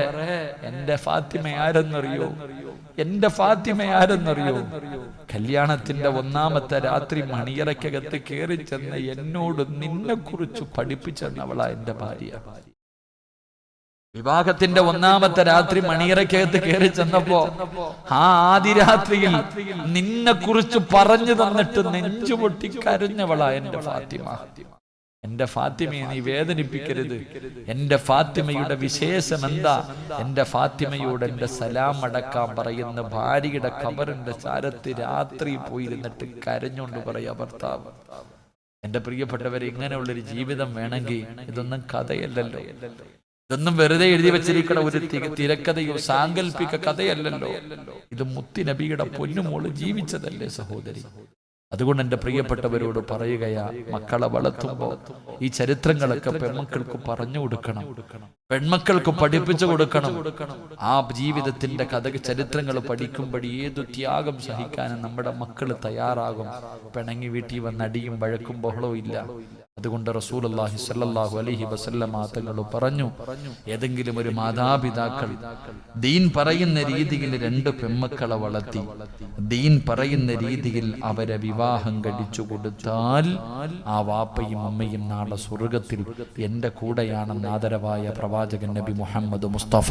എന്റെ ഫാത്തിമ ആരെന്നറിയോ? എന്റെ ഫാത്തിമ ആരെന്നറിയോ? കല്യാണത്തിന്റെ ഒന്നാമത്തെ രാത്രി മണിയറയ്ക്കകത്ത് കയറി ചെന്ന് എന്നോട് നിന്നെ കുറിച്ച് പഠിപ്പിച്ചെന്നവളാ എന്റെ ഭാര്യ. വിവാഹത്തിന്റെ ഒന്നാമത്തെ രാത്രി മണിയറയ്ക്കകത്ത് കയറി ചെന്നപ്പോ ആ ആദ്യ രാത്രിയിൽ നിന്നെ കുറിച്ച് പറഞ്ഞു തന്നിട്ട് നെഞ്ചുപൊട്ടി കരഞ്ഞവളാ എന്റെ ഫാത്തിമ. എന്റെ ഫാത്തിമയെ നീ വേദനിപ്പിക്കരുത്. എന്റെ ഫാത്തിമയുടെ വിശേഷം എന്താ? എന്റെ ഫാത്തിമയോട് എന്റെ സലാം അടക്കാൻ പറയുന്ന ഭാര്യയുടെ ഖബറിന്റെ ചാരത്ത് രാത്രി പോയിരുന്നിട്ട് കരഞ്ഞുകൊണ്ട് പറയാ ഭർത്താവ്. എന്റെ പ്രിയപ്പെട്ടവരെ, ഇങ്ങനെയുള്ളൊരു ജീവിതം വേണമെങ്കിൽ ഇതൊന്നും കഥയല്ലല്ലോ, ഇതൊന്നും വെറുതെ എഴുതി വെച്ചിരിക്കണ ഒരു തിരക്കഥയോ സാങ്കല്പിക കഥയല്ലല്ലോ. ഇത് മുത്തി നബിയുടെ പൊന്നുമോള് ജീവിച്ചതല്ലേ സഹോദരി. അതുകൊണ്ട് എന്റെ പ്രിയപ്പെട്ടവരോട് പറയുകയാ, മക്കളെ വളർത്തുമ്പോ ഈ ചരിത്രങ്ങളൊക്കെ പെൺമക്കൾക്ക് പറഞ്ഞു കൊടുക്കണം, പെൺമക്കൾക്ക് പഠിപ്പിച്ചു കൊടുക്കണം. ആ ജീവിതത്തിന്റെ ചരിത്രങ്ങൾ പഠിക്കുമ്പോൾ ഏതു ത്യാഗം സഹിക്കാനും നമ്മുടെ മക്കൾ തയ്യാറാകും. പിണങ്ങി വീട്ടിൽ വന്ന് അടിയും വഴക്കും ബഹളവും ഇല്ല. അതുകൊണ്ട് റസൂലുള്ളാഹി സ്വല്ലല്ലാഹു അലൈഹി വസല്ലമ തങ്ങൾ പറഞ്ഞു, ഏതെങ്കിലും ഒരു മാതാപിതാക്കൾ ദീൻ പറയുന്ന രീതിയിൽ രണ്ട് പെൺമക്കളെ വളർത്തി ദീൻ പറയുന്ന രീതിയിൽ അവരെ വിവാഹം കഴിച്ചു കൊടുത്താൽ ആ വാപ്പയും അമ്മയും നാളെ സ്വർഗത്തിൽ എന്റെ കൂടെയാണെന്ന് ആദരവായ പ്രവാചകൻ നബി മുഹമ്മദ് മുസ്തഫ